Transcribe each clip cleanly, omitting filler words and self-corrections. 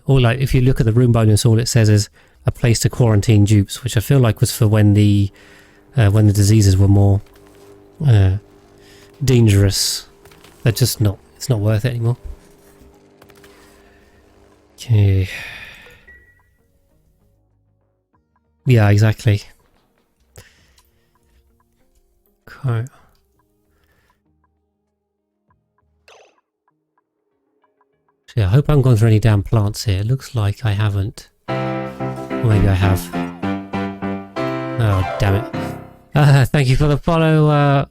Or like if you look at the room bonus, all it says is a place to quarantine dupes, which I feel like was for when the diseases were more dangerous. They're just not. It's not worth it anymore. Okay. Yeah, exactly. Okay. Yeah, I hope I haven't gone through any damn plants here. It looks like I haven't. Or maybe I have. Oh, damn it. Thank you for the follow,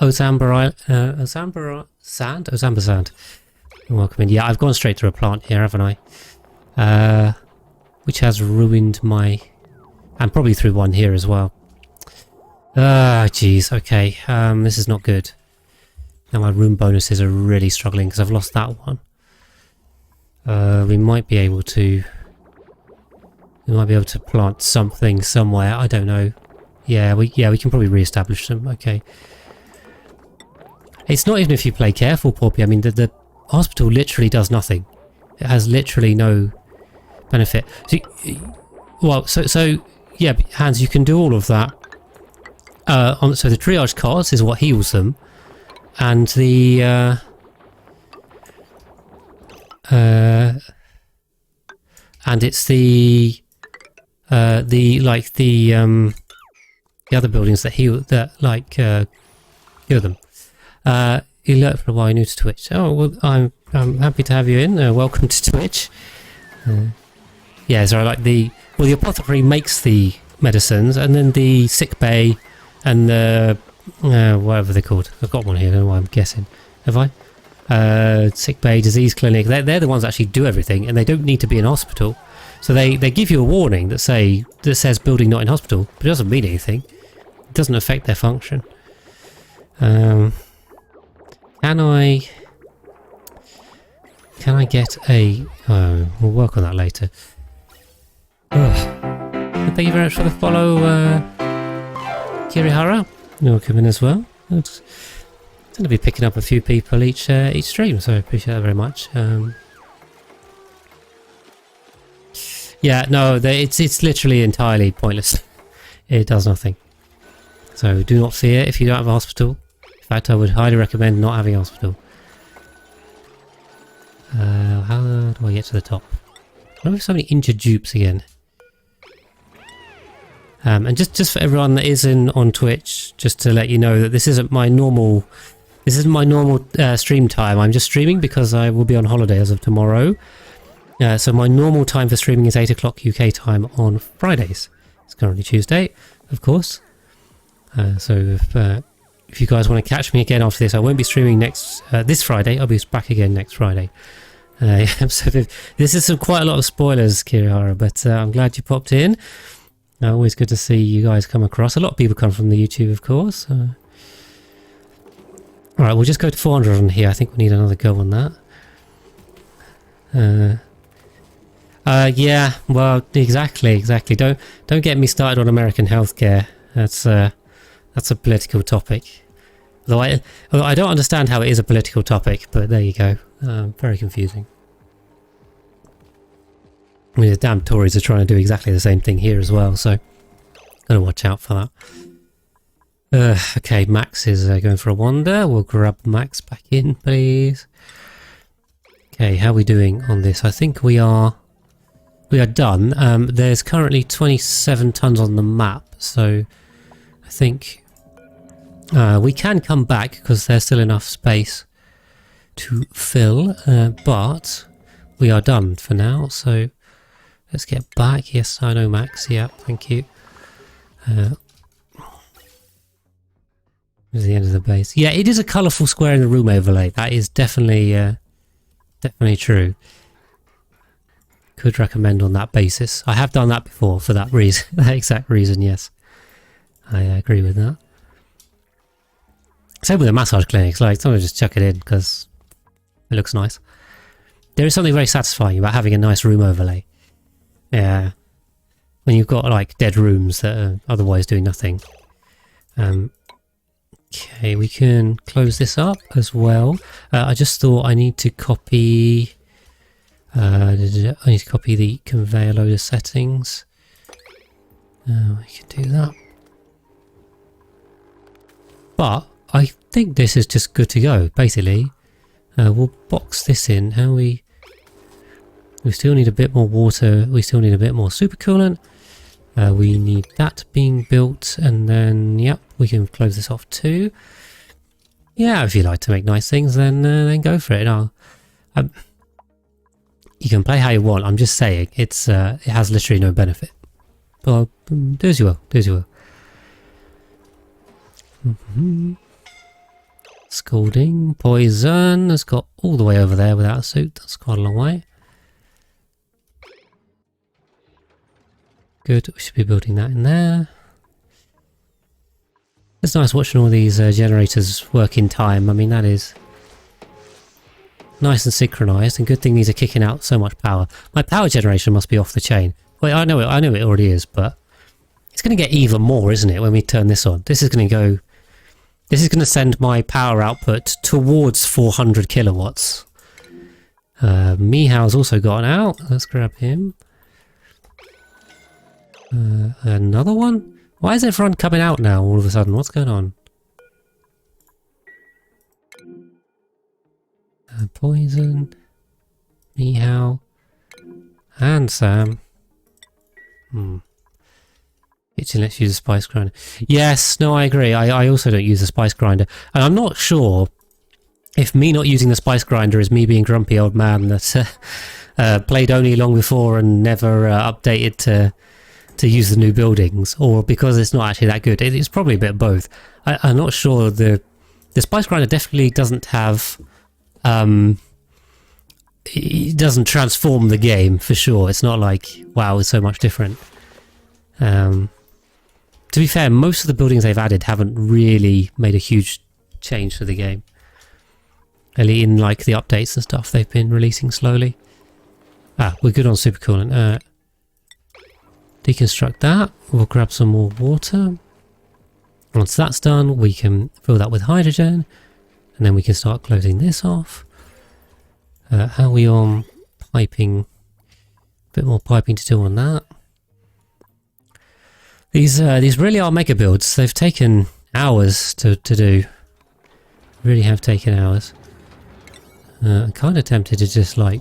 Ozamba Sand. Welcome in. Yeah, I've gone straight through a plant here, haven't I? Which has ruined my... And probably through one here as well. Ah, jeez. Okay, this is not good. Now my room bonuses are really struggling because I've lost that one. We might be able to plant something somewhere. I don't know. Yeah, we can probably re-establish them. Okay. It's not even if you play careful, Porpy. I mean, the hospital literally does nothing. It has literally no benefit. So yeah, Hans, you can do all of that. So the triage cards is what heals them, and the and it's the other buildings that heal them. You lurked for a while, new to Twitch. Oh well, I'm happy to have you in. Welcome to Twitch. Yeah, so the apothecary makes the medicines, and then the sick bay and the whatever they're called. I've got one here. I don't know why I'm guessing. Have I? Sick bay, disease clinic. They're the ones that actually do everything, and they don't need to be in hospital. So they give you a warning that says building not in hospital, but it doesn't mean anything. It doesn't affect their function. Can I get a... Oh, we'll work on that later. Ugh. Thank you very much for the follow, Kirihara. You'll come in as well. I'm going to be picking up a few people each stream, so I appreciate that very much. Yeah, no, it's literally entirely pointless. It does nothing. So do not fear if you don't have a hospital. In fact, I would highly recommend not having a hospital. How do I get to the top? Why have so many injured dupes again? And just for everyone that is on Twitch, just to let you know that this isn't my normal stream time. I'm just streaming because I will be on holiday as of tomorrow. So my normal time for streaming is 8 o'clock UK time on Fridays. It's currently Tuesday, of course. So if you guys want to catch me again after this, I won't be streaming this Friday. I'll be back again next Friday. So this is quite a lot of spoilers, Kirihara, but I'm glad you popped in. Always good to see you guys come across. A lot of people come from the YouTube, of course. Alright, we'll just go to 400 on here. I think we need another go on that. Yeah, well, exactly. Don't get me started on American healthcare. That's a political topic. Although I don't understand how it is a political topic, but there you go. Very confusing. I mean, the damn Tories are trying to do exactly the same thing here as well, so gotta watch out for that. Okay, Max is going for a wander. We'll grab Max back in, please. Okay, how are we doing on this? I think we are done. There's currently 27 tons on the map, so I think we can come back because there's still enough space to fill, but we are done for now, so let's get back. Yes, I know, Max. Yeah, thank you. There's the end of the base. Yeah, it is a colourful square in the room overlay. That is definitely true. Could recommend on that basis. I have done that before for that reason, that exact reason. Yes, I agree with that. Same with the massage clinics. Like, someone just chuck it in because it looks nice. There is something very satisfying about having a nice room overlay. Yeah, when you've got like dead rooms that are otherwise doing nothing. Okay, we can close this up as well. I just thought I need to copy I need to copy the conveyor loader settings. We can do that. But I think this is just good to go, basically. We'll box this in. We still need a bit more water. We still need a bit more supercoolant. We need that being built, and then, yep, we can close this off too. Yeah, if you like to make nice things, then go for it. You can play how you want. I'm just saying, it has literally no benefit. But do as you will. Do as you will. Scalding, poison has got all the way over there without a suit. That's quite a long way. Good, we should be building that in there. It's nice watching all these generators work in time. I mean, that is nice and synchronized, and good thing these are kicking out so much power. My power generation must be off the chain. Well, I know it already is, but it's going to get even more, isn't it, when we turn this on? This is going to send my power output towards 400 kilowatts. Mihaw's also gotten out. Let's grab him. Another one? Why is everyone coming out now all of a sudden? What's going on? Poison. Mihaw. And Sam. Let's use a spice grinder. Yes, no, I agree. I also don't use the spice grinder. And I'm not sure if me not using the spice grinder is me being grumpy old man that played only long before and never updated to use the new buildings, or because it's not actually that good. It's probably a bit of both. I'm not sure. The spice grinder definitely doesn't have... it doesn't transform the game, for sure. It's not like, wow, it's so much different. To be fair, most of the buildings they've added haven't really made a huge change to the game. Only in like the updates and stuff they've been releasing slowly. We're good on supercoolant. Deconstruct that. We'll grab some more water. Once that's done, we can fill that with hydrogen, and then we can start closing this off. How are we on piping? A bit more piping to do on that. These really are mega builds. They've taken hours to do. Really have taken hours. I'm kind of tempted to just like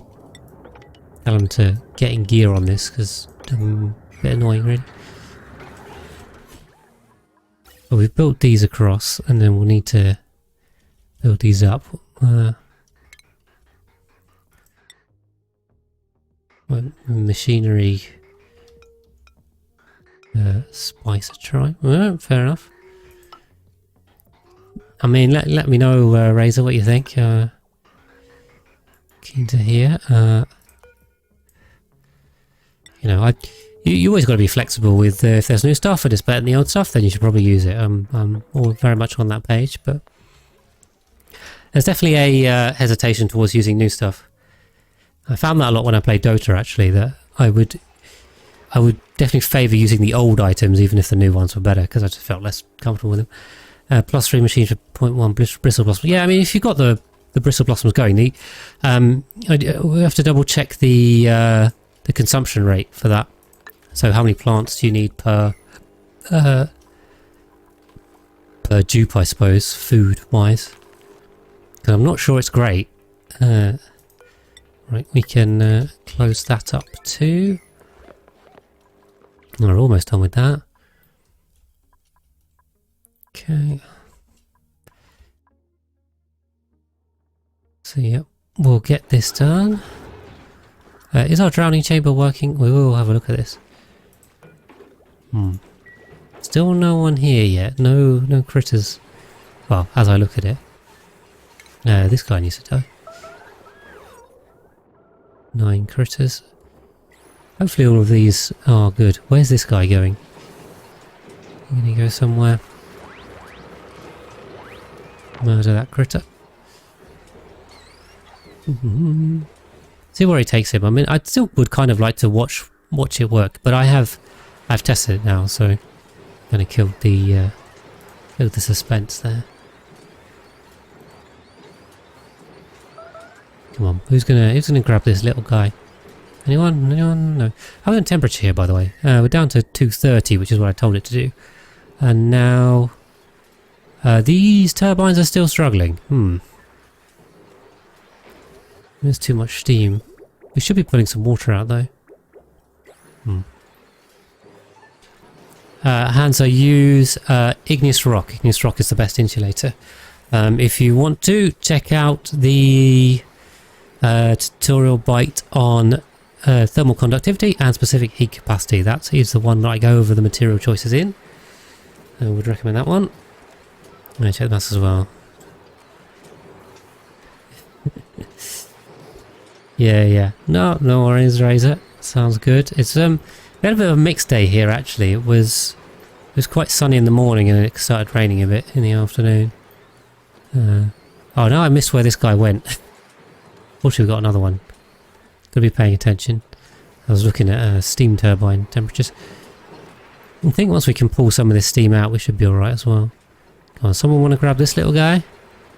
tell them to get in gear on this, because a bit annoying really. But we've built these across, and then we'll need to build these up. Machinery. Spice a try. Fair enough. I mean, let me know, Razor, what you think. Keen to hear. You always got to be flexible with if there's new stuff and it's better than the old stuff, then you should probably use it. I'm all very much on that page, but there's definitely a hesitation towards using new stuff. I found that a lot when I played Dota, actually, that I would definitely favour using the old items even if the new ones were better, because I just felt less comfortable with them. +3 machines for 0.1 bristle blossom. Yeah, I mean, if you've got the bristle blossoms going, we have to double check the consumption rate for that. So how many plants do you need per dupe, I suppose, food-wise? Because I'm not sure it's great. Right, we can close that up too. We're almost done with that. Okay. So yeah, we'll get this done. Is our drowning chamber working? We will have a look at this. Still no one here yet. No critters. Well, as I look at it. This guy needs to die. 9 critters. Hopefully all of these are good. Where's this guy going? I'm gonna go somewhere. Murder that critter. See where he takes him. I mean, I still would kind of like to watch it work, but I've tested it now, so I'm gonna kill the suspense there. Come on, who's gonna grab this little guy? Anyone? Anyone? No. How's the temperature here, by the way? We're down to 230, which is what I told it to do. And now... these turbines are still struggling. There's too much steam. We should be putting some water out, though. Hansa, use igneous rock. Igneous rock is the best insulator. If you want to, check out the tutorial bite on thermal conductivity and specific heat capacity. That is the one that I go over the material choices in. I would recommend that one. I'm going to check that as well. Yeah. No worries, Razor. Sounds good. It's we had a bit of a mixed day here actually. It was quite sunny in the morning and it started raining a bit in the afternoon. Oh no, I missed where this guy went. Fortunately we got another one. Gotta be paying attention. I was looking at steam turbine temperatures. I think once we can pull some of this steam out we should be alright as well. Come on, someone want to grab this little guy?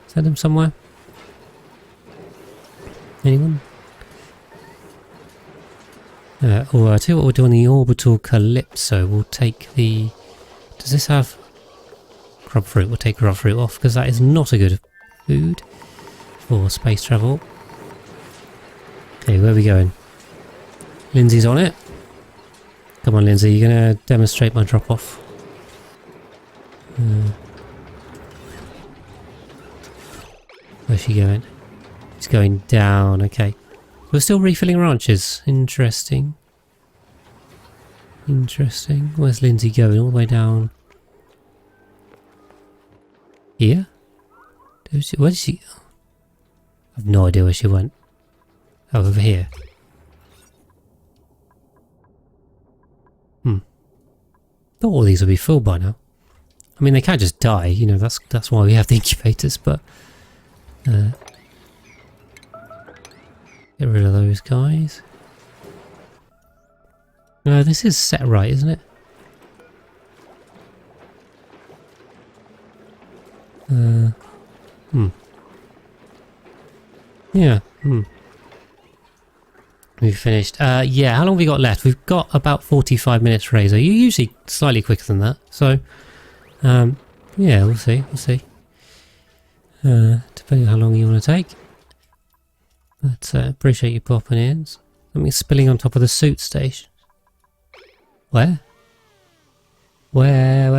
Send him somewhere? Anyone? Or I tell you what we'll do on the orbital Calypso. We'll take the... Does this have... grub fruit? We'll take grub fruit off because that is not a good food for space travel. Okay, where are we going? Lindsay's on it. Come on, Lindsay, you're going to demonstrate my drop-off. Where's she going? She's going down, okay. We're still refilling ranches. Interesting. Where's Lindsay going? All the way down here? Where did she... I have no idea where she went. Oh, over here. Thought all these would be full by now. I mean, they can't just die, you know, that's why we have the incubators, but... get rid of those guys. No, this is set right, isn't it? Yeah, We've finished. Yeah, how long have we got left? We've got about 45 minutes, Razor. You're usually slightly quicker than that, so... yeah, we'll see. Depending on how long you want to take. But appreciate you popping in. Something spilling on top of the suit station. Where? Where?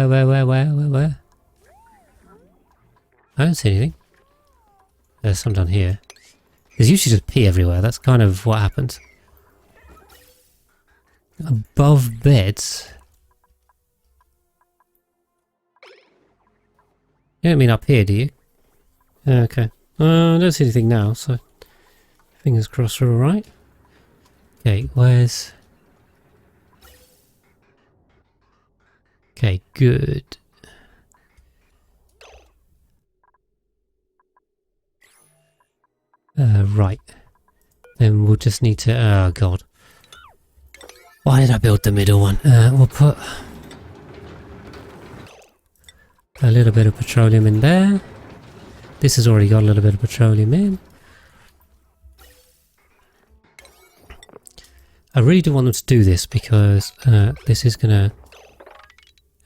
I don't see anything. There's some down here. There's usually just pee everywhere. That's kind of what happens. Above beds. You don't mean up here, do you? Okay. I don't see anything now, so fingers crossed we're alright. Okay, where's... Okay, good. Right. Then we'll just need to... Oh, God. Why did I build the middle one? We'll put a little bit of petroleum in there. This has already got a little bit of petroleum in. I really do want them to do this because this is going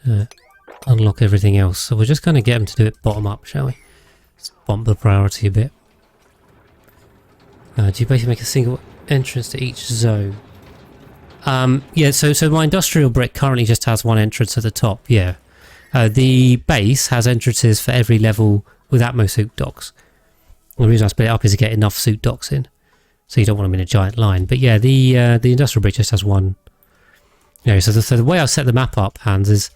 to unlock everything else. So we're just going to get them to do it bottom up, shall we? Let's bump the priority a bit. Do you basically make a single entrance to each zone? Yeah, so my industrial brick currently just has one entrance at the top, yeah. The base has entrances for every level with Atmo suit docks. The reason I split it up is to get enough suit docks in. So you don't want them in a giant line. But yeah, the industrial brick just has one. You know, so the way I've set the map up, Hans, is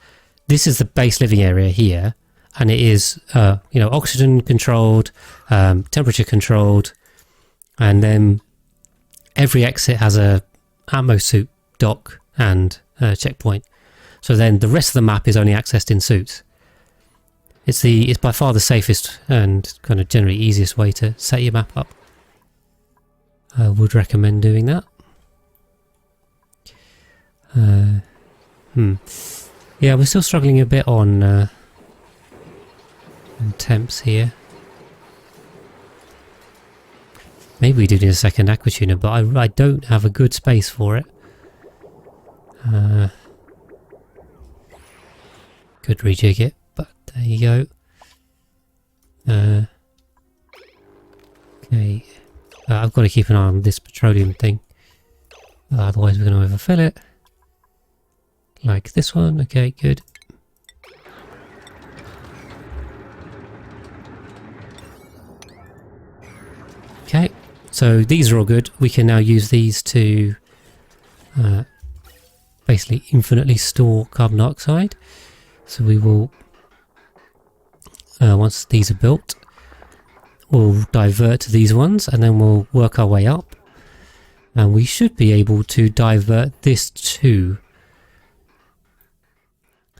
this is the base living area here. And it is, you know, oxygen controlled, temperature controlled. And then every exit has a Atmo suit dock and checkpoint. So then the rest of the map is only accessed in suits. It's by far the safest and kind of generally easiest way to set your map up. I would recommend doing that. Yeah, we're still struggling a bit on temps here. Maybe we do need a second aqua tuner, but I don't have a good space for it. Could rejig it, but there you go. Okay, I've got to keep an eye on this petroleum thing. Otherwise we're going to overfill it. Like this one. Okay, good. Okay, so these are all good. We can now use these to basically infinitely store carbon dioxide. So we will, once these are built, we'll divert to these ones and then we'll work our way up. And we should be able to divert this too.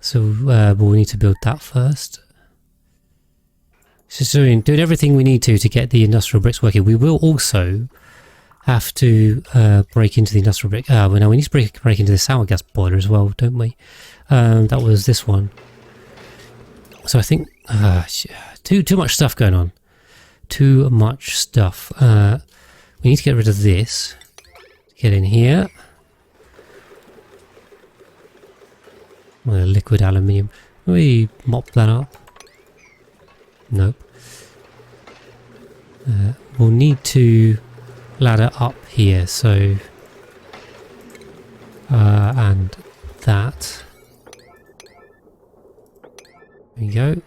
So we'll need to build that first. So doing everything we need to get the industrial bricks working. We will also have to break into the industrial brick. Well, no, we need to break into the sour gas boiler as well, don't we? That was this one. So I think too much stuff going on. Too much stuff. We need to get rid of this. Get in here. Well, liquid aluminium. Can we mop that up? Nope. We'll need to ladder up here, so and that. There we go.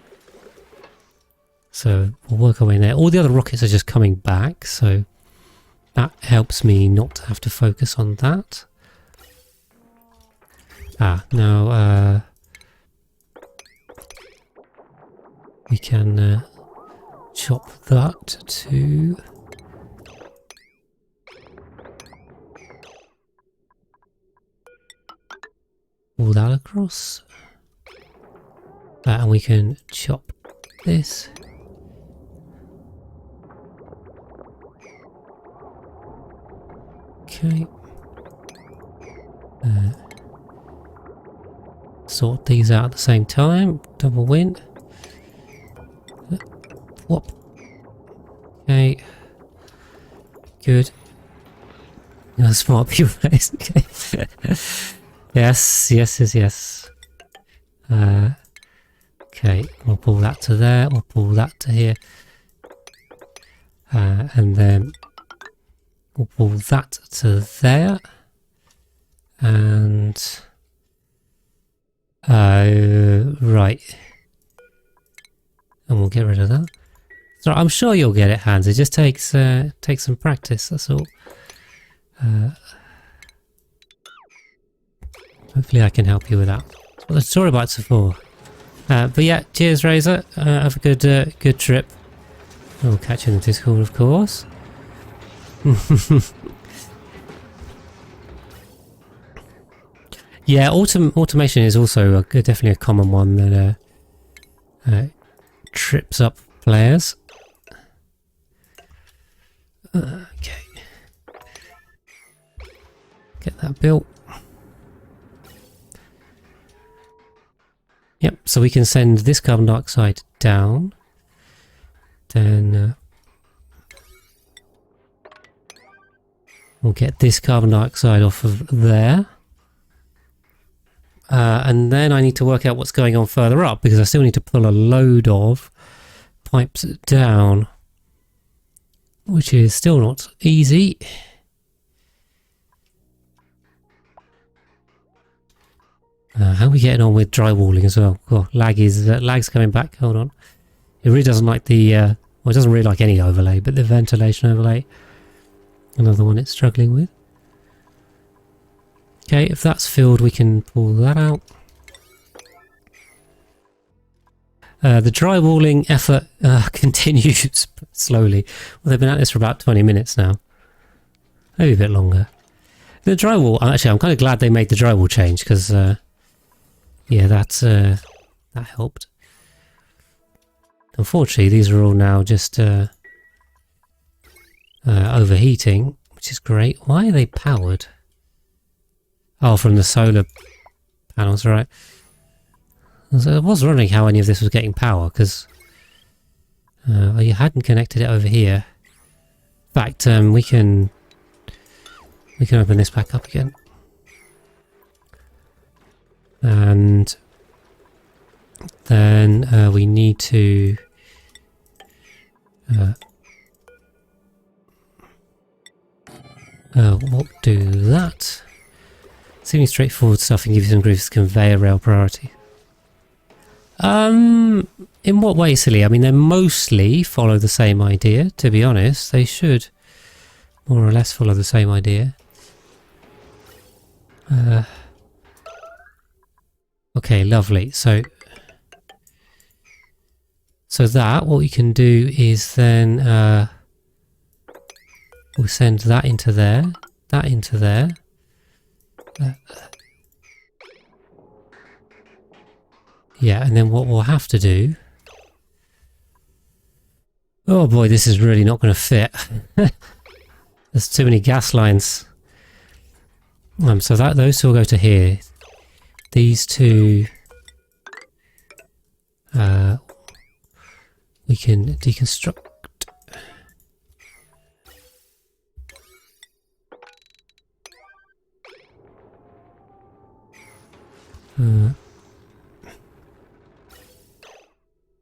So we'll work our way in there. All the other rockets are just coming back, so that helps me not to have to focus on that. Now we can chop that to pull that across. And we can chop this. Okay. Sort these out at the same time. Double win. Whoop. Okay. Good. No, smart people. Okay. Yes. Okay, we'll pull that to there. We'll pull that to here. And then we'll pull that to there. And right. And we'll get rid of that. So I'm sure you'll get it, Hans. It just takes some practice, that's all. Hopefully I can help you with that. That's what the story bites are for. But yeah, cheers Razor. Have a good trip. We'll catch you in the Discord, of course. Yeah, automation is also definitely a common one that trips up players. Okay. Get that built. Yep, so we can send this carbon dioxide down. Then we'll get this carbon dioxide off of there. And then I need to work out what's going on further up, because I still need to pull a load of pipes down, which is still not easy. How are we getting on with drywalling as well? Oh, lag's coming back. Hold on. It really doesn't like the well, it doesn't really like any overlay, but the ventilation overlay, another one it's struggling with. Okay, if that's filled, we can pull that out. The drywalling effort continues slowly. Well, they've been at this for about 20 minutes now. Maybe a bit longer. The drywall, actually, I'm kind of glad they made the drywall change, because, yeah, that helped. Unfortunately, these are all now just overheating, which is great. Why are they powered? Oh, from the solar panels, right. I was wondering how any of this was getting power, because you hadn't connected it over here. fact, we can open this back up again. And then we need to we'll do that. Seemingly straightforward stuff and give you some grooves conveyor rail priority. In what way, silly? I mean, they mostly follow the same idea, to be honest. They should more or less follow the same idea. Okay, lovely. So that, what we can do is then we'll send that into there, that into there. Yeah, and then what we'll have to do... Oh boy, this is really not going to fit. There's too many gas lines. So those two will go to here. These two... we can deconstruct.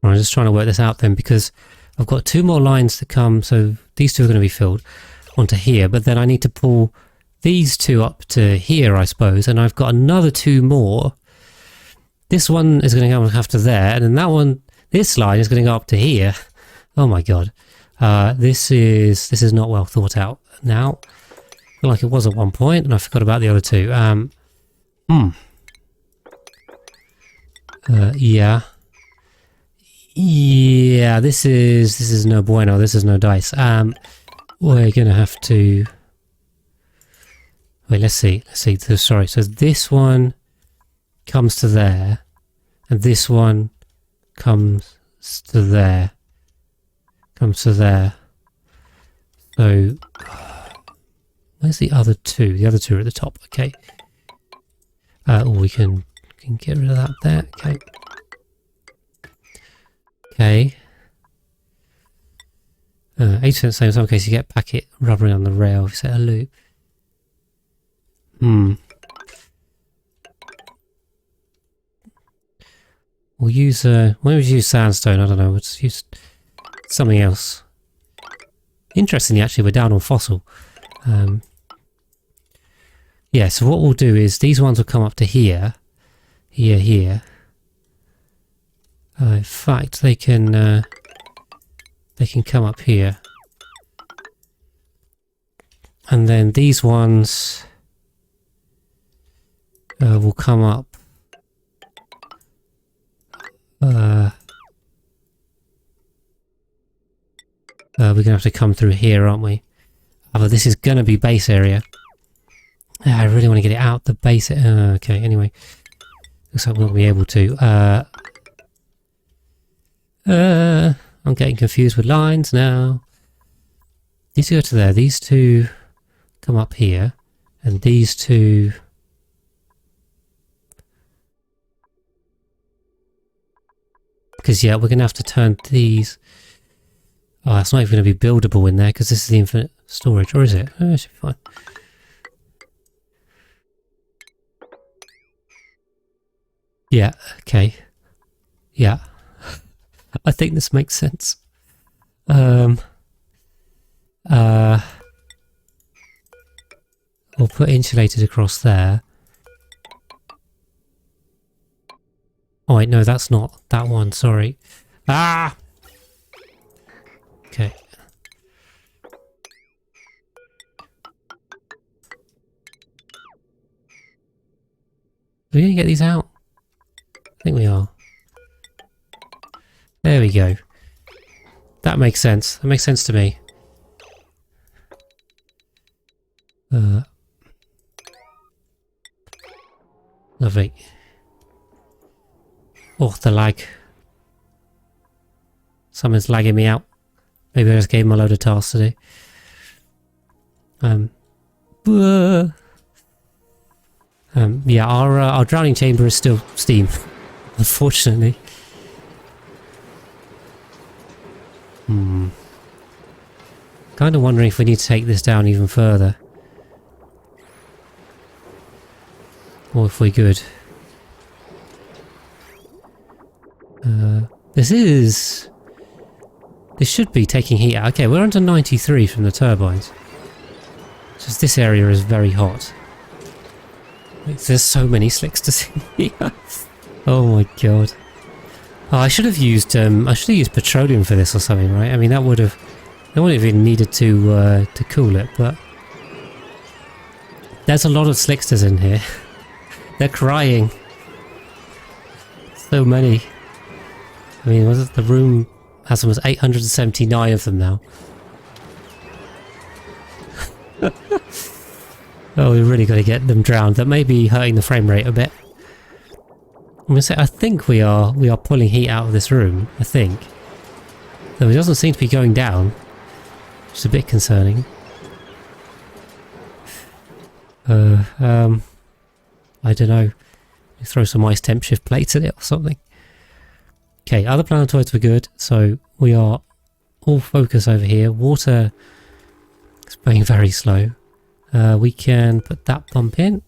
I'm just trying to work this out then, because I've got 2 more lines to come, so these 2 are going to be filled onto here, but then I need to pull these 2 up to here, I suppose, and I've got another 2 more. This one is going to go up to there, and then that one, this line is going to go up to here. Oh my god. This is not well thought out now. I feel like it was at one point, and I forgot about the other 2. Yeah. Yeah, this is no bueno. This is no dice. We're gonna have to... Wait, let's see. Sorry, so this one comes to there, and this one comes to there. So, where's the other 2? The other 2 are at the top. Okay. We can get rid of that there. Okay. Okay. 80% same. In some cases, you get packet rubbering on the rail if you set a loop. We'll use when we use sandstone, I don't know, we'll just use something else. Interestingly, actually, we're down on fossil. Yeah, so what we'll do is these ones will come up to here. Here. In fact, they can come up here. And then these ones will come up. We're going to have to come through here, aren't we? But this is going to be base area. I really want to get it out the base. Okay, anyway. Looks like we're not going to be able to. I'm getting confused with lines now. These 2 go to there. These 2 come up here. And these 2... Because, yeah, we're going to have to turn these... Oh, that's not even going to be buildable in there, because this is the infinite storage. Or is it? Oh, it should be fine. Yeah, okay. Yeah. I think this makes sense. We'll put insulated across there. Oh wait, no, that's not that one, sorry. Ah! Okay. Are we going to get these out? I think we are. There we go. That makes sense. That makes sense to me. Lovely. Oh, the lag. Someone's lagging me out. Maybe I just gave him a load of tasks to do. Yeah, our drowning chamber is still steam, unfortunately. Kind of wondering if we need to take this down even further. Or if we're good. This should be taking heat out. Okay, we're under 93 from the turbines. Just this area is very hot. There's so many slicksters in here. Oh my god. Oh, I should have used petroleum for this or something, right? I mean, that wouldn't have even needed to cool it, but there's a lot of slicksters in here. They're crying. So many. I mean, the room has almost 879 of them now. Oh, we really got to get them drowned. That may be hurting the frame rate a bit. I'm gonna say I think we are pulling heat out of this room. I think, though it doesn't seem to be going down, which is a bit concerning. I don't know. Throw some ice temp shift plates at it or something. Okay, other planetoids were good, so we are all focus over here. Water is going very slow. We can put that pump in.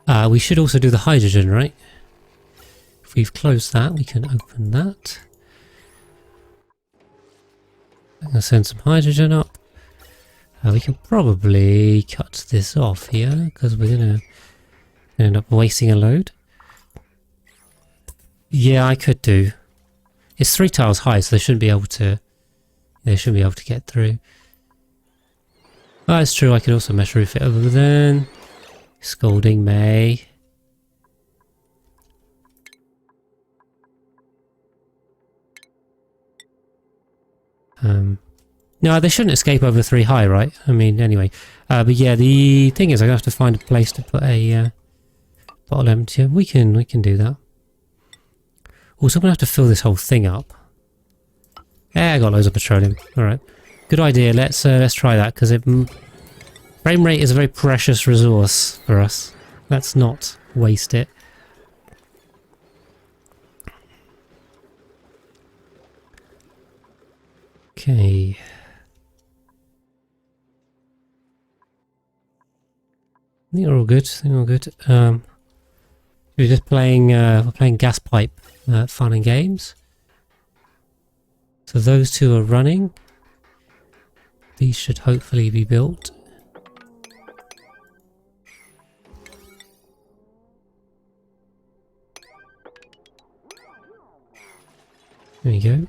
We should also do the hydrogen, right? If we've closed that, we can open that. I'm going to send some hydrogen up. We can probably cut this off here, because we're going to end up wasting a load. Yeah, I could do. It's 3 tiles high, so they shouldn't be able to get through. Oh, it's true, I could also mesh roof it other than scolding May. No, they shouldn't escape over 3 high, right? I mean, anyway. But yeah, the thing is, I have to find a place to put a bottle empty. We can do that. Also, I'm gonna have to fill this whole thing up. Yeah, I got loads of petroleum. All right, good idea. Let's try that, because frame rate is a very precious resource for us. Let's not waste it. Okay. I think we're all good. We're just playing. We're playing gas pipe fun and games. So those two are running. These should hopefully be built. There you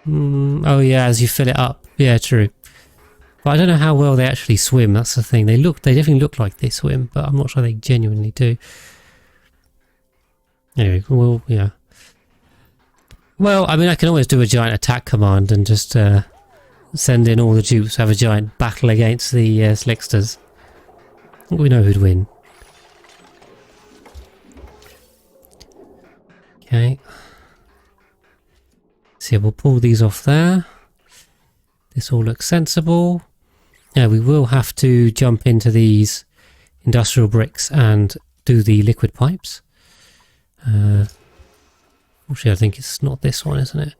go. Oh yeah, as you fill it up. Yeah, true. But I don't know how well they actually swim. That's the thing. They definitely look like they swim, but I'm not sure they genuinely do. Anyway, well, yeah. Well, I mean, I can always do a giant attack command and just send in all the dupes, have a giant battle against the slicksters. I think we know who'd win. Okay. So yeah, we'll pull these off there. This all looks sensible. Yeah, we will have to jump into these industrial bricks and do the liquid pipes. Actually, I think it's not this one, isn't it?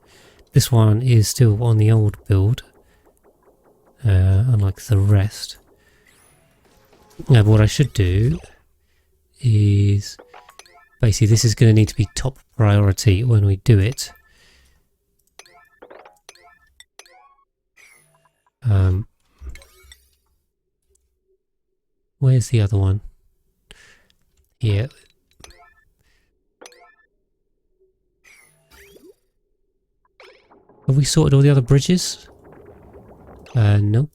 This one is still on the old build, unlike the rest. Now, what I should do is basically this is going to need to be top priority when we do it. Where's the other one? Here. Have we sorted all the other bridges? Nope.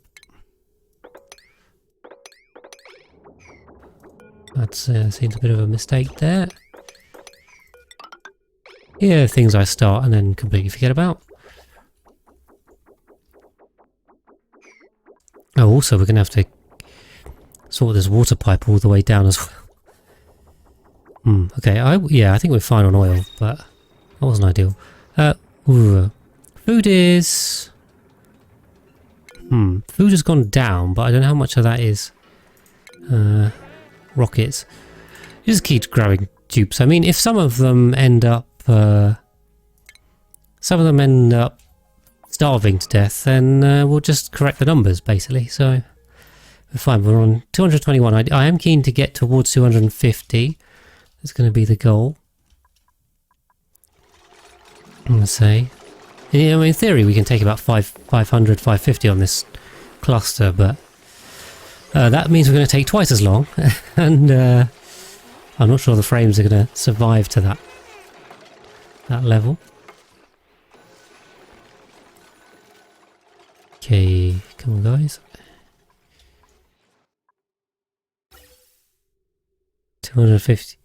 That seems a bit of a mistake there. Yeah, things I start and then completely forget about. Oh, also we're going to have to sort this water pipe all the way down as well. Okay, I think we're fine on oil, but that wasn't ideal. Food is... Food has gone down, but I don't know how much of that is rockets. You just keep grabbing dupes. I mean, if some of them end up some of them end up starving to death, then we'll just correct the numbers, basically. So, we're fine. We're on 221. I am keen to get towards 250. That's going to be the goal. I'm going to say. Yeah, I mean, in theory, we can take about 500, 550 on this cluster, but that means we're going to take twice as long, and I'm not sure the frames are going to survive to that level. Okay, come on, guys. 250.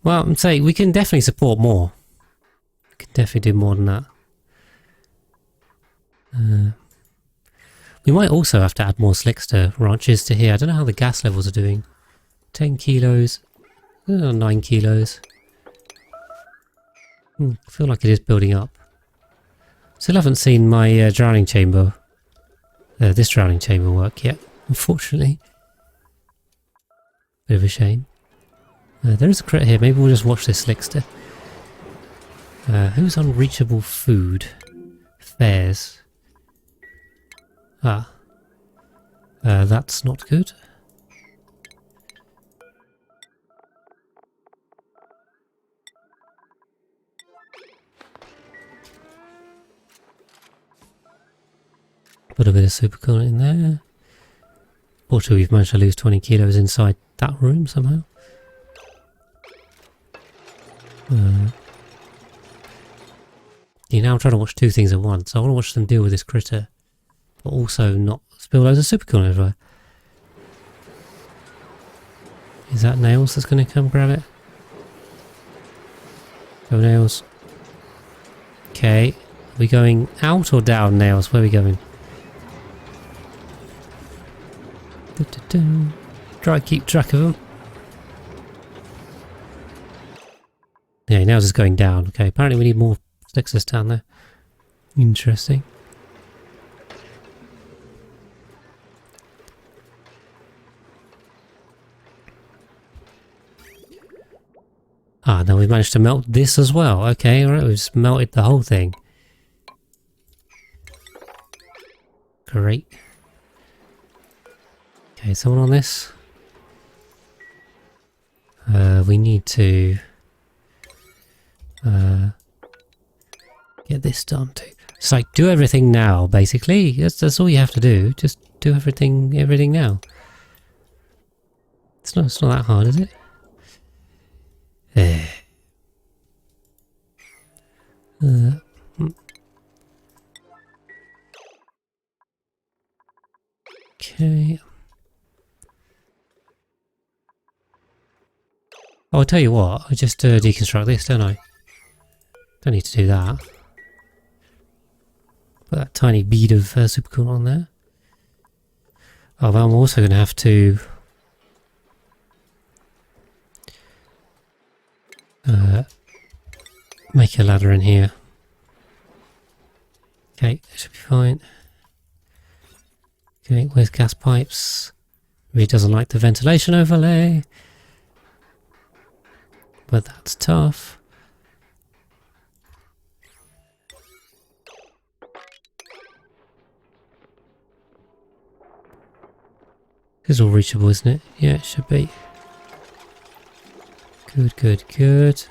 Well, I'm saying we can definitely support more. We can definitely do more than that. We might also have to add more slickster ranches to here. I don't know how the gas levels are doing. 10 kilos. 9 kilos. I feel like it is building up. Still haven't seen my drowning chamber. This drowning chamber work yet, unfortunately. Bit of a shame. There is a crit here. Maybe we'll just watch this slickster. Who's unreachable food? Fares. Ah. That's not good. Put a bit of supercoolant in there. Fortunately, we've managed to lose 20 kilos inside that room somehow. Now I'm trying to watch two things at once. I want to watch them deal with this critter, but also not spill loads of supercoolant everywhere. Is that Nails that's going to come grab it? Go Nails. Okay. Are we going out or down, Nails? Where are we going? Try to keep track of them. Yeah, Nails is going down. Okay, apparently we need more slicksters down there. Interesting. Ah, now we've managed to melt this as well. Okay, alright, we've just melted the whole thing. Great. Okay, someone on this? We need to get this done too. It's like, do everything now, basically. That's all you have to do. Just do everything now. It's not that hard, is it? Okay. Oh, I'll tell you what, I just deconstruct this, don't I? Don't need to do that. Put that tiny bead of supercoolant on there. Oh, well, I'm also going to have to make a ladder in here. Okay, that should be fine. Okay, where's gas pipes? Really doesn't like the ventilation overlay. But that's tough. This is all reachable, isn't it? Yeah, it should be. Good, good, good.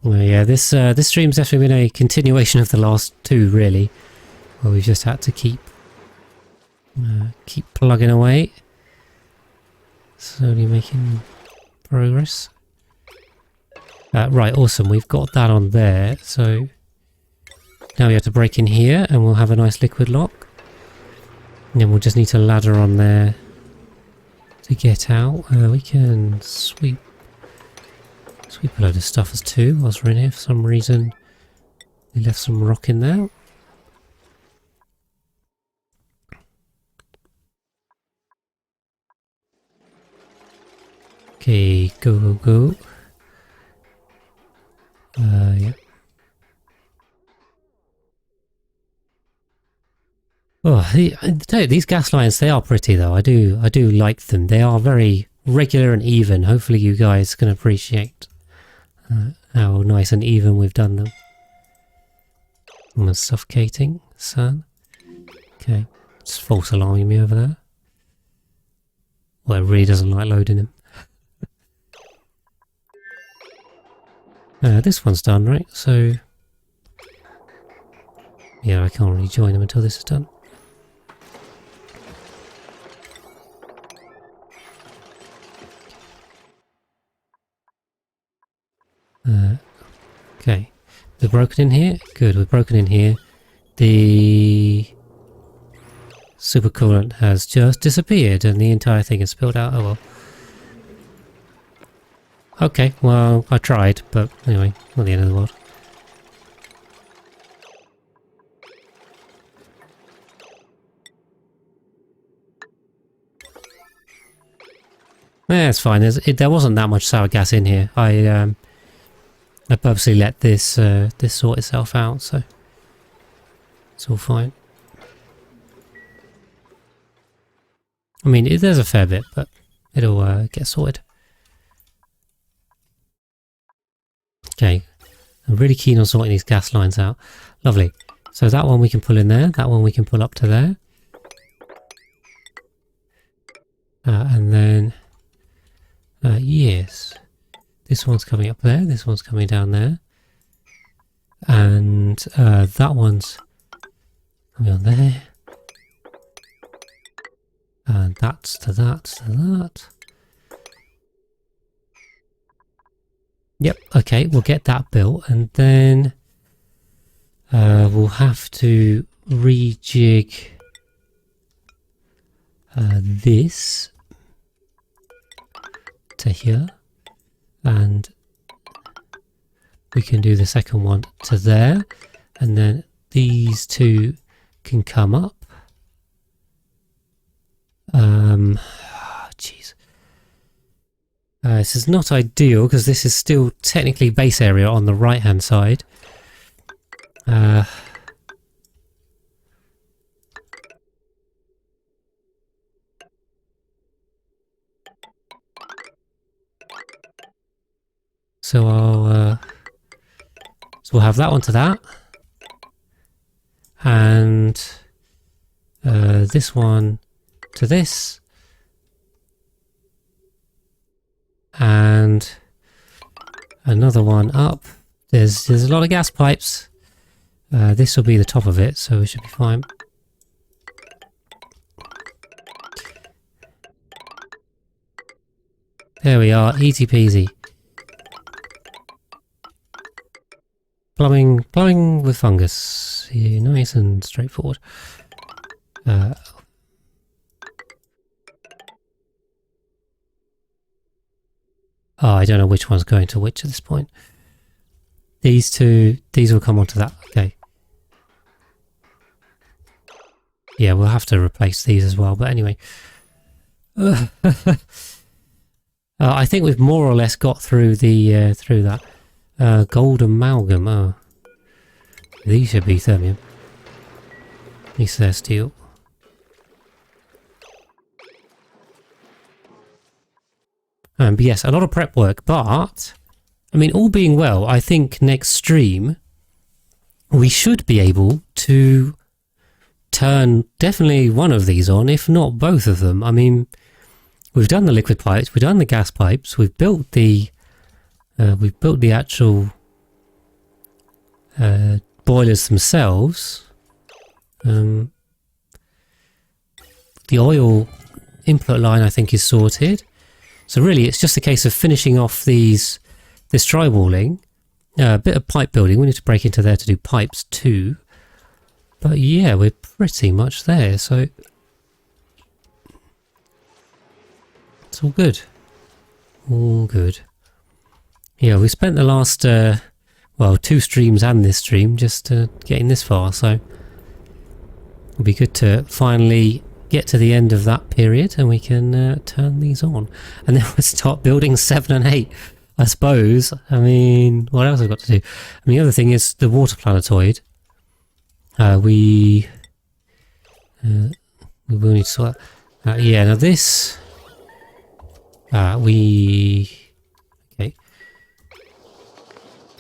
Well, yeah, this stream's definitely been a continuation of the last two, really. Where we've just had to keep plugging away. Slowly making progress. Right, awesome. We've got that on there. So now we have to break in here and we'll have a nice liquid lock. And then we'll just need to ladder on there to get out. We can sweep a load of stuff as too whilst we're in here. For some reason we left some rock in there. Okay, go. Yeah. Oh, these gas lines, they are pretty though. I do like them. They are very regular and even. Hopefully you guys can appreciate how nice and even we've done them. Almost suffocating, son. Okay, it's false alarming me over there. Well, it really doesn't like loading him. This one's done, right? So, yeah, I can't really join him until this is done. Okay, we're broken in here. Good, we're broken in here. The supercoolant has just disappeared and the entire thing has spilled out. Oh well. Okay, well, I tried, but anyway, not the end of the world. Yeah, it's fine. There wasn't that much sour gas in here. I purposely let this this sort itself out, so it's all fine. I mean, there's a fair bit, but it'll get sorted. Okay, I'm really keen on sorting these gas lines out. Lovely. So that one we can pull in there. That one we can pull up to there. And then, yes, this one's coming up there. This one's coming down there. And that one's coming on there. And that's to that, to that. Yep, okay, we'll get that built, and then we'll have to rejig this to here, and we can do the second one to there, and then these two can come up. Jeez. This is not ideal because this is still technically base area on the right hand side. So we'll have that one to that, and this one to this, and another one up. There's a lot of gas pipes. This will be the top of it, so we should be fine. There we are, easy peasy. Plumbing with fungus. Yeah, nice and straightforward. Oh, I don't know which one's going to which at this point. These two, these will come onto that. Okay. Yeah, we'll have to replace these as well. But anyway. I think we've more or less got through the through that. Gold amalgam. Oh. These should be thermium. At least they're steel. But yes, a lot of prep work, but I mean, all being well, I think next stream we should be able to turn definitely one of these on, if not both of them. I mean, we've done the liquid pipes, we've done the gas pipes, we've built the actual boilers themselves. The oil input line, I think, is sorted. So really, it's just a case of finishing off this drywalling, a bit of pipe building. We need to break into there to do pipes too. But yeah, we're pretty much there. So it's all good. All good. Yeah, we spent the last, well, 2 streams and this stream just getting this far. So it'll be good to finally get to the end of that period and we can turn these on, and then we'll start building 7 and 8, I suppose. I mean, what else I've got to do? I mean, the other thing is the water planetoid. We will need to sort that. Yeah, now this okay.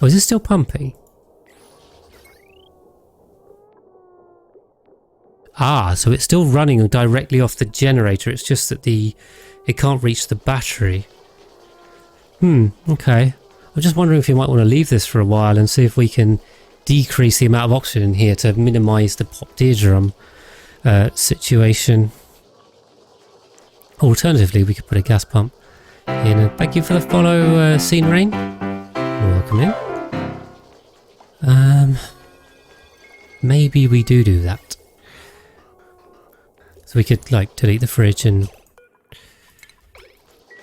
Oh, is it still pumping? Ah, so it's still running directly off the generator. It's just that it can't reach the battery. Okay. I'm just wondering if you might want to leave this for a while and see if we can decrease the amount of oxygen in here to minimise the popped eardrum situation. Alternatively, we could put a gas pump in. And thank you for the follow, Scene Rain. Welcome in. Maybe we do that. So we could like delete the fridge and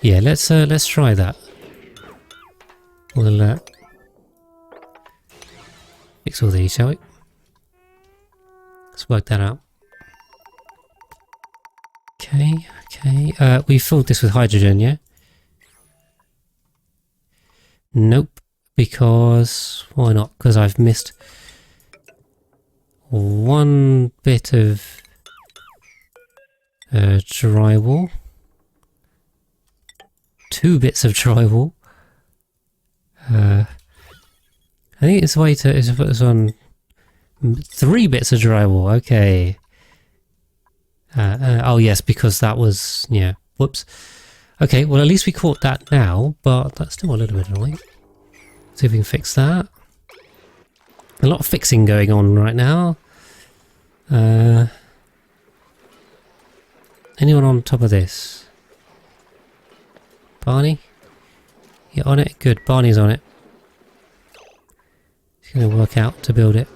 yeah, let's try that. We'll fix all these, shall we? Let's work that out. Okay. We filled this with hydrogen, yeah? Nope. Because why not? Because I've missed one bit of drywall. 2 bits of drywall. I think it's a way to put this on 3 bits of drywall. Okay. Oh yes, because that was, yeah, whoops. Okay, well at least we caught that now, but that's still a little bit annoying. See if we can fix that. A lot of fixing going on right now. Anyone on top of this? Barney? You on it? Good, Barney's on it. He's going to work out to build it.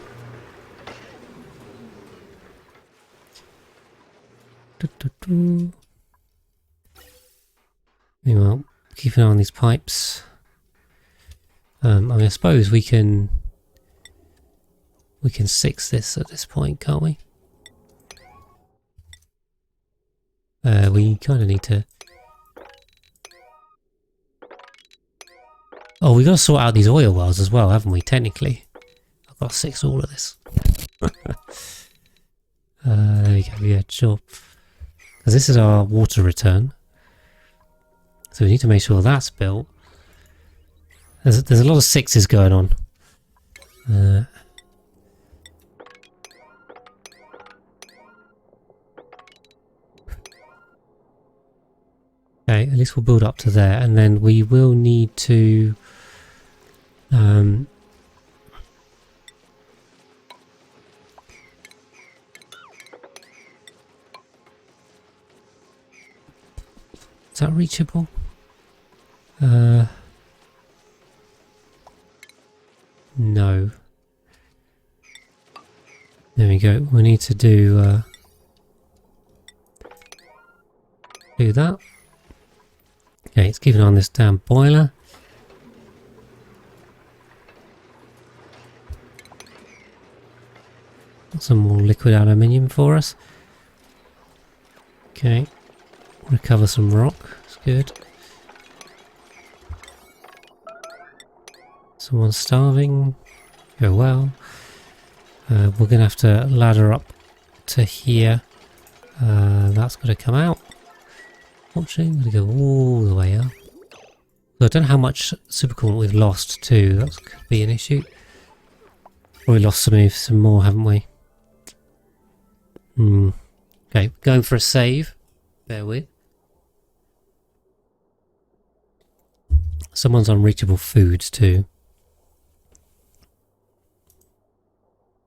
Meanwhile, keep an eye on these pipes. I suppose we can six this at this point, can't we? We kind of need to. Oh, we got to sort out these oil wells as well, haven't we? Technically, I've got to fix all of this. There we go. Yeah, sure. Because this is our water return, so we need to make sure that's built. There's a lot of 6s going on. Okay, at least we'll build up to there, and then we will need to is that reachable? No. There we go. We need to do that. Okay, it's keeping on this damn boiler. Got some more liquid aluminium for us. Okay, recover some rock. That's good. Someone's starving. Go well. We're going to have to ladder up to here. That's got to come out. Watching, I'm going to go all the way up. So I don't know how much supercoolant we've lost too. That could be an issue. Probably lost some more, haven't we? Okay, going for a save. Bear with. Someone's on reachable foods too.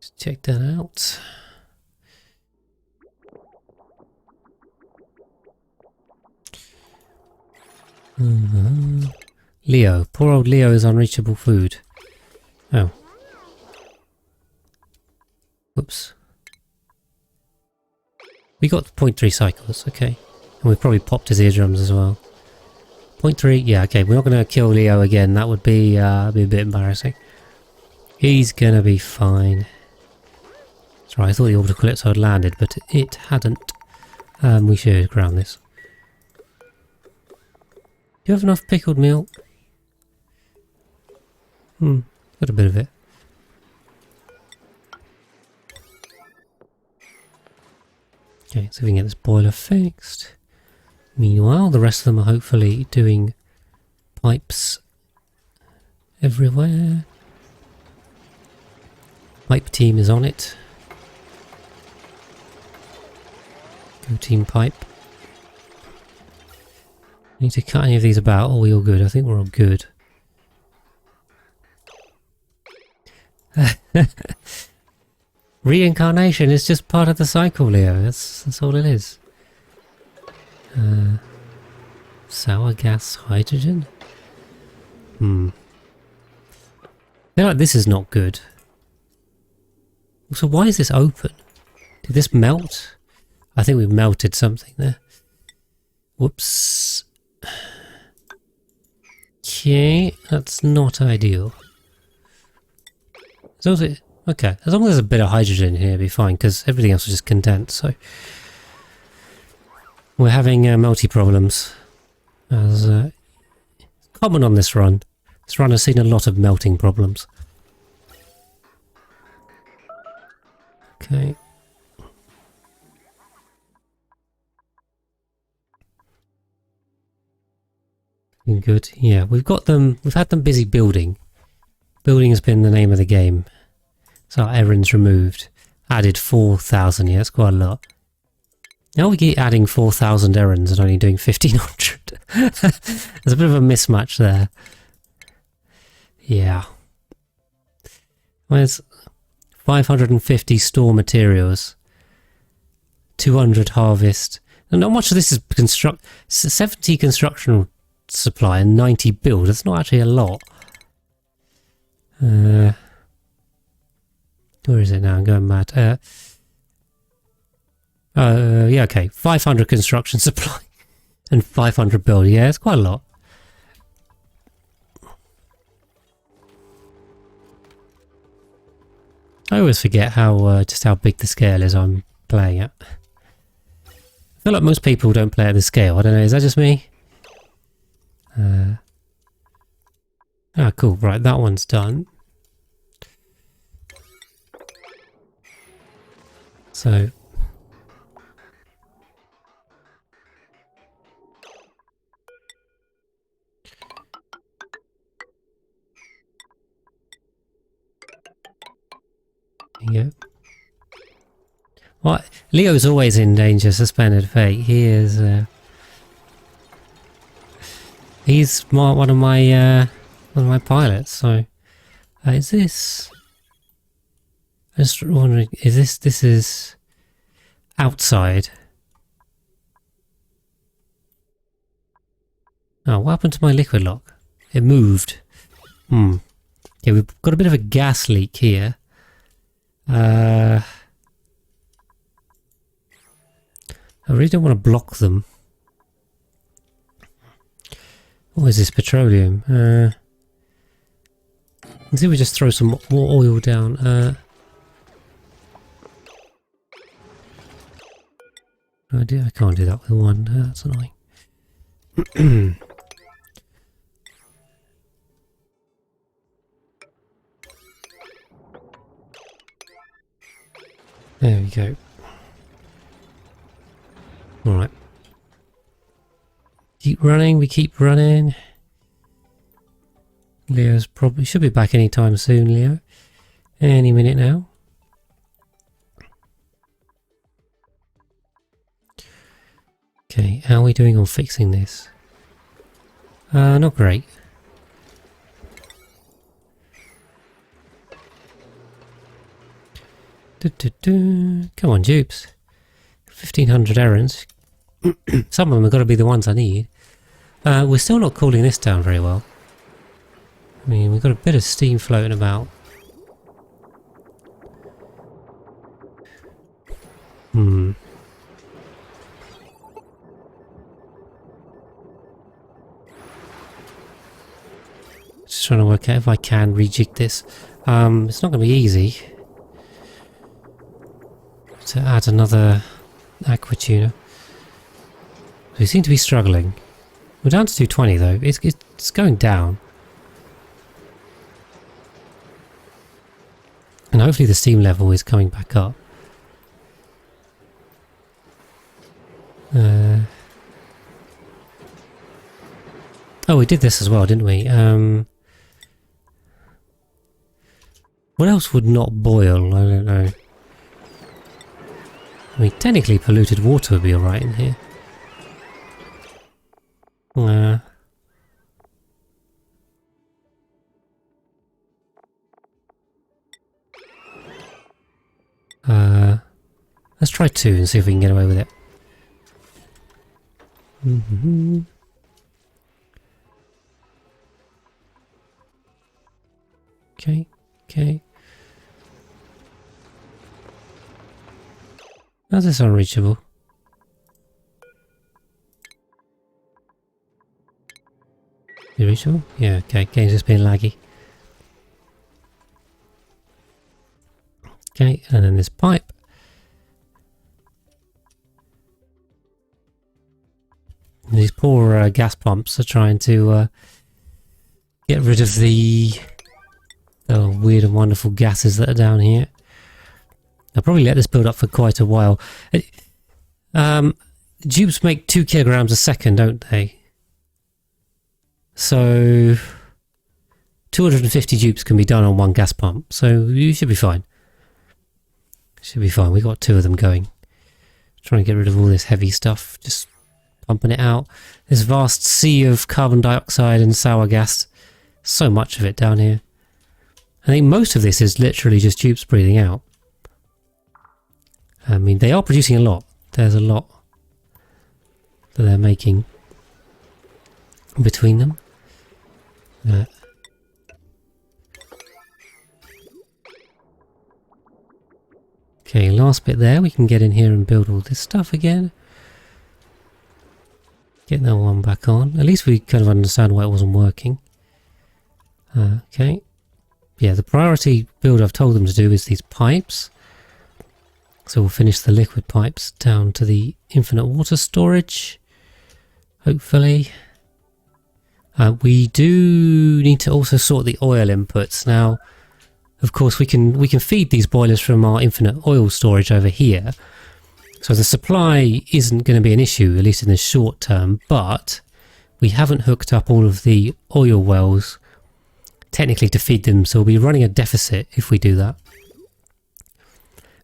Just check that out. Leo. Poor old Leo is on reachable food. Oh. Whoops. We got 0.3 cycles, okay. And we've probably popped his eardrums as well. 0.3, yeah, okay. We're not going to kill Leo again. That would be a bit embarrassing. He's going to be fine. That's right, I thought the orbital calypso had landed, but it hadn't. We should ground this. Do you have enough pickled milk? Got a bit of it. Okay, so we can get this boiler fixed. Meanwhile, the rest of them are hopefully doing pipes everywhere. Pipe team is on it. Routine pipe. Need to cut any of these about. Are we all good? I think we're all good. Reincarnation is just part of the cycle, Leo. That's all it is. Sour gas hydrogen? I feel like this is not good. So why is this open? Did this melt? I think we melted something there. Whoops. Okay, that's not ideal. Okay, as long as there's a bit of hydrogen here, it'll be fine, because everything else is just condensed, so... We're having melty problems. As common on this run. This run has seen a lot of melting problems. Okay. Good. Yeah, we've had them busy building. Building has been the name of the game. So our errands removed. Added 4,000, yeah, that's quite a lot. Now we keep adding 4,000 errands and only doing 1,500. There's a bit of a mismatch there. Yeah. Where's 550 store materials, 200 harvest, and not much of this is 70 construction supply and 90 build. That's not actually a lot. Where is it now? I'm going mad. Yeah, okay. 500 construction supply and 500 build. Yeah, it's quite a lot. I always forget how just how big the scale is I'm playing at. I feel like most people don't play at this scale. I don't know, is that just me? Cool. Right, that one's done. So... Yeah. Well, Leo's always in danger, suspended fate. He is. He's one of my pilots. So, is this? I'm just wondering. Is this? This is outside. Oh, what happened to my liquid lock? It moved. Yeah, we've got a bit of a gas leak here. I really don't want to block them. What is this? Petroleum. Let's see if we just throw some more oil down. I can't do that with one. That's annoying. There we go. Alright. Keep running, we keep running. Leo's probably should be back anytime soon, Leo. Any minute now. Okay, how are we doing on fixing this? Not great. Come on, Dupes. 1,500 errands. Some of them have got to be the ones I need. We're still not cooling this down very well. I mean, we've got a bit of steam floating about. Just trying to work out if I can rejig this. It's not going to be easy to add another aqua tuner. We seem to be struggling. We're down to 220 though. It's going down. And hopefully the steam level is coming back up. Oh, we did this as well, didn't we? What else would not boil? I don't know. I mean, technically polluted water would be alright in here. Let's try 2 and see if we can get away with it. Okay, okay. How's this unreachable? Is it reachable? Yeah, okay. Game's just being laggy. Okay, and then this pipe. And these poor gas pumps are trying to get rid of the weird and wonderful gases that are down here. I'll probably let this build up for quite a while. Dupes make 2 kilograms a second, don't they? So 250 dupes can be done on 1 gas pump, so you should be fine. Should be fine. We got 2 of them going. Trying to get rid of all this heavy stuff, just pumping it out. This vast sea of carbon dioxide and sour gas. So much of it down here. I think most of this is literally just dupes breathing out. I mean, they are producing a lot. There's a lot that they're making between them. Okay, last bit there. We can get in here and build all this stuff again. Get that one back on. At least we kind of understand why it wasn't working. Okay. Yeah, the priority build I've told them to do is these pipes. So we'll finish the liquid pipes down to the infinite water storage. Hopefully. We do need to also sort the oil inputs. Now, of course, we can feed these boilers from our infinite oil storage over here. So the supply isn't going to be an issue, at least in the short term, but we haven't hooked up all of the oil wells technically to feed them, so we'll be running a deficit if we do that.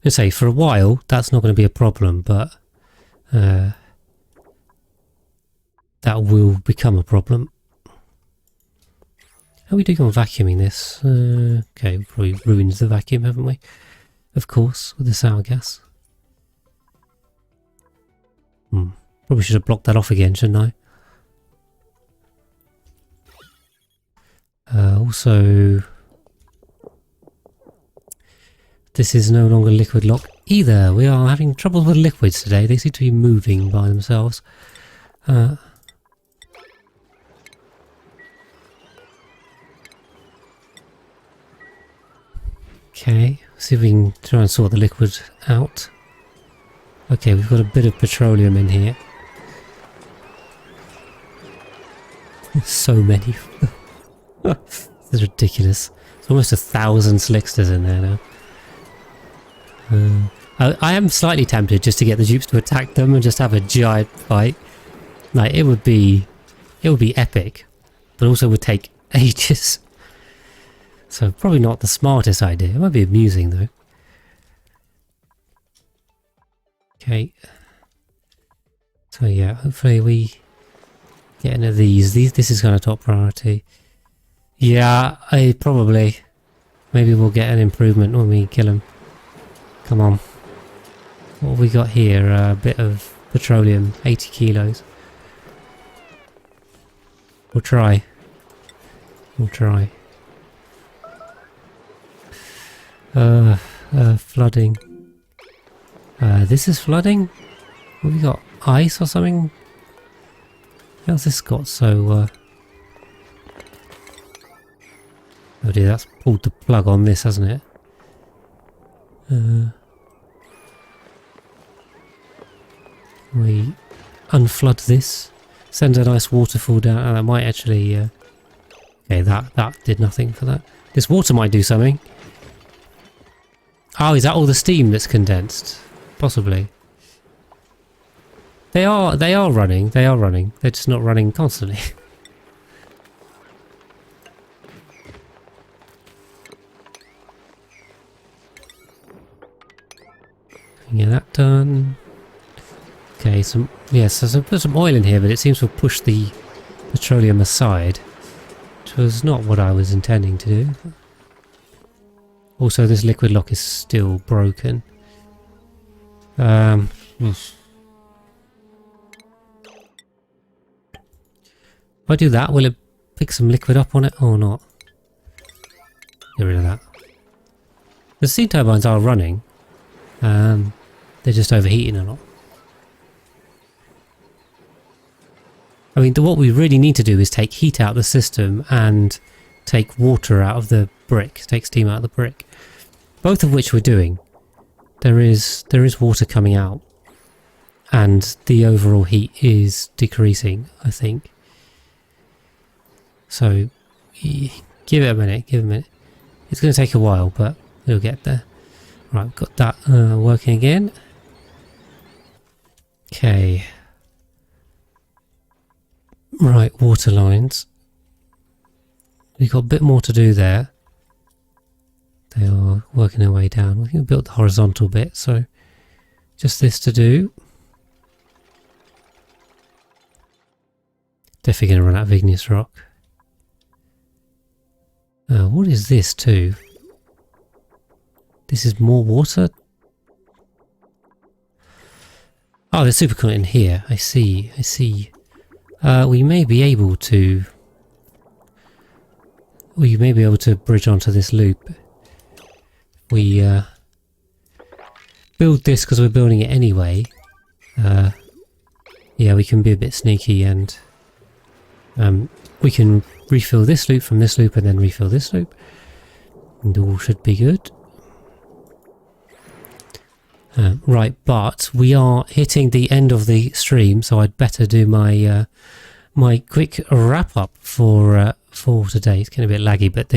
Let's say for a while that's not going to be a problem, but that will become a problem. How are we doing on vacuuming this? Okay, we probably ruined the vacuum, haven't we? Of course, with the sour gas. Probably should have blocked that off again, shouldn't I? Also, this is no longer liquid lock either. We are having trouble with liquids today. They seem to be moving by themselves. Okay, see if we can try and sort the liquid out. Okay, we've got a bit of petroleum in here. So many. This is ridiculous. It's almost 1,000 slicksters in there now. I am slightly tempted just to get the dupes to attack them and just have a giant fight. Like, it would be epic, but also would take ages. So probably not the smartest idea. It might be amusing though. Okay. So yeah, hopefully we get into these. This is kind of top priority. Yeah, probably. Maybe we'll get an improvement when we kill him. Come on. What have we got here? A bit of petroleum, 80 kilos. We'll try. We'll try. Flooding. This is flooding? What have we got? Ice or something? How's this got so... Oh dear, that's pulled the plug on this, hasn't it? We unflood this. Send a nice waterfall down. Oh, that might actually... Okay, that did nothing for that. This water might do something. Oh, is that all the steam that's condensed? Possibly. They are running. They are running. They're just not running constantly. Yeah, that done. Okay, so I put some oil in here, but it seems to have pushed the petroleum aside, which was not what I was intending to do. Also, this liquid lock is still broken. If I do that, will it pick some liquid up on it or not? Get rid of that. The steam turbines are running. They're just overheating a lot. I mean, what we really need to do is take heat out of the system and take water out of the brick, take steam out of the brick. Both of which we're doing. There is water coming out, and the overall heat is decreasing, I think. So, give it a minute, It's going to take a while, but we'll get there. Right, we've got that working again. Okay. Right, water lines. We've got a bit more to do there. They are working their way down. I think we built the horizontal bit, so just this to do. Definitely going to run out of igneous rock. What is this too? This is more water? Oh, there's supercoolant in here. I see. We may be able to bridge onto this loop. We build this because we're building it anyway. Yeah, we can be a bit sneaky, and we can refill this loop from this loop and then refill this loop, and all should be good. Right, but we are hitting the end of the stream, so I'd better do my my quick wrap up for today. It's getting a bit laggy, but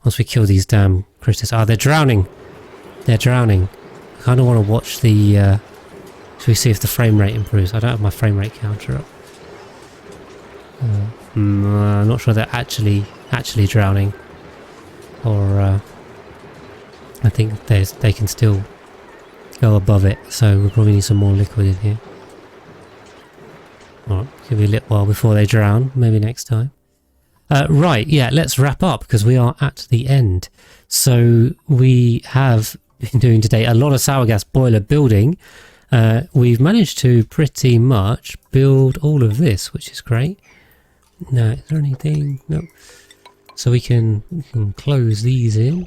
once we kill these damn critters, they're drowning. They're drowning. I kind of want to watch the. Should we see if the frame rate improves? I don't have my frame rate counter up. I'm not sure they're actually drowning, or I think they can still go above it, so we'll probably need some more liquid in here. Alright, give me a little while before they drown, maybe next time. Right, yeah, let's wrap up because we are at the end. So we have been doing today a lot of sour gas boiler building. We've managed to pretty much build all of this, which is great. No, is there anything? No. So we can close these in,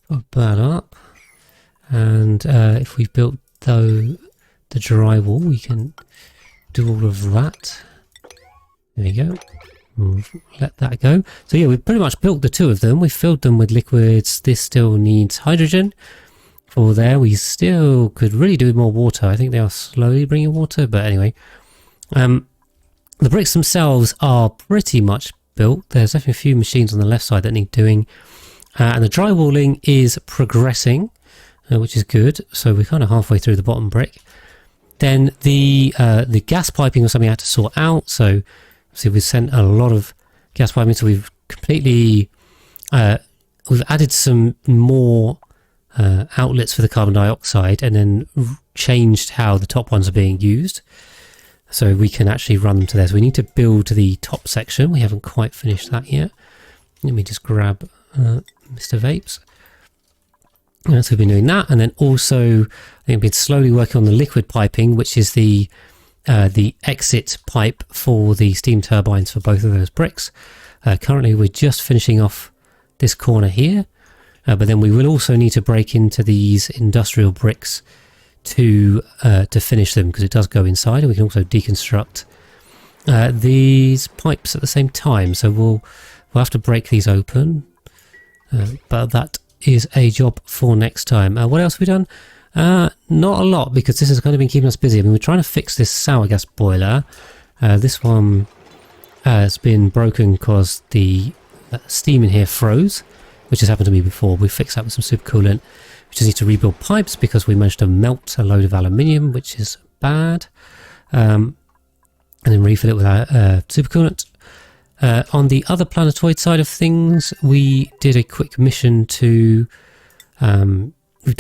put that up. And if we've built the drywall, we can do all of that. There we go. We'll let that go. So yeah, we've pretty much built the two of them. We've filled them with liquids. This still needs hydrogen for there. We still could really do with more water. I think they are slowly bringing water, but anyway. The bricks themselves are pretty much built. There's definitely a few machines on the left side that need doing. And the drywalling is progressing. Which is good. So we're kind of halfway through the bottom brick. Then the gas piping was something I had to sort out. So see, we've sent a lot of gas piping. So we've completely we've added some more outlets for the carbon dioxide, and then changed how the top ones are being used. So we can actually run them to there. So we need to build the top section. We haven't quite finished that yet. Let me just grab Mr. Vapes. So we've been doing that, and then also I think we've been slowly working on the liquid piping, which is the exit pipe for the steam turbines for both of those bricks. Currently we're just finishing off this corner here, but then we will also need to break into these industrial bricks to finish them, because it does go inside, and we can also deconstruct these pipes at the same time. So we'll have to break these open, but that is a job for next time. What else have we done? Not a lot, because this has kind of been keeping us busy. I mean, we're trying to fix this sour gas boiler. This one has been broken because the steam in here froze, which has happened to me before. We fixed that with some supercoolant. We just need to rebuild pipes because we managed to melt a load of aluminium, which is bad. And then refill it with our supercoolant. On the other planetoid side of things, we did a quick mission to we've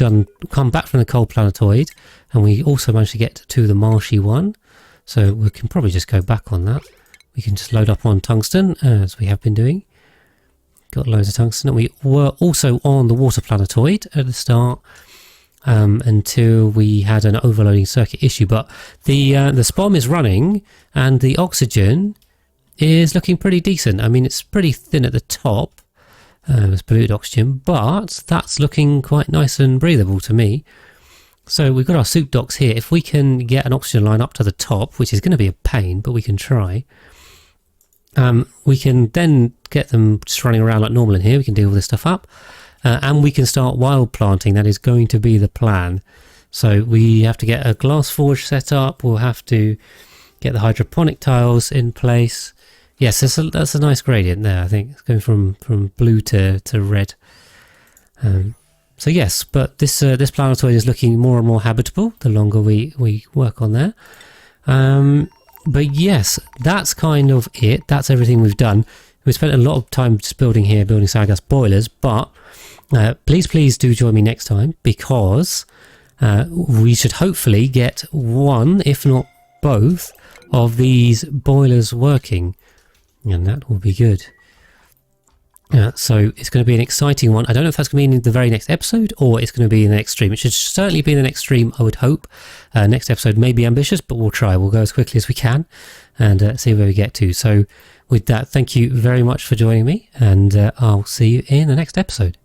come back from the cold planetoid, and we also managed to get to the marshy one. So we can probably just go back on that. We can just load up on tungsten, as we have been doing. Got loads of tungsten. We were also on the water planetoid at the start, until we had an overloading circuit issue. But the SPOM is running, and the oxygen is looking pretty decent. I mean, it's pretty thin at the top. It's polluted oxygen, but that's looking quite nice and breathable to me. So we've got our soup docks here. If we can get an oxygen line up to the top, which is going to be a pain, but we can try. We can then get them just running around like normal in here. We can do all this stuff up. And we can start wild planting. That is going to be the plan. So we have to get a glass forge set up. We'll have to get the hydroponic tiles in place. Yes, that's a nice gradient there. I think it's going from blue to red. So yes, but this planetoid is looking more and more habitable the longer we work on there. But yes, that's kind of it. That's everything we've done. We spent a lot of time just building Sargas boilers, but please do join me next time, because we should hopefully get one, if not both, of these boilers working, and that will be good. So it's going to be an exciting one. I don't know if that's going to be in the very next episode, or it's going to be in the next stream. It should certainly be in the next stream, I would hope. Next episode may be ambitious, but we'll try. We'll go as quickly as we can and see where we get to. So with that, thank you very much for joining me, and I'll see you in the next episode.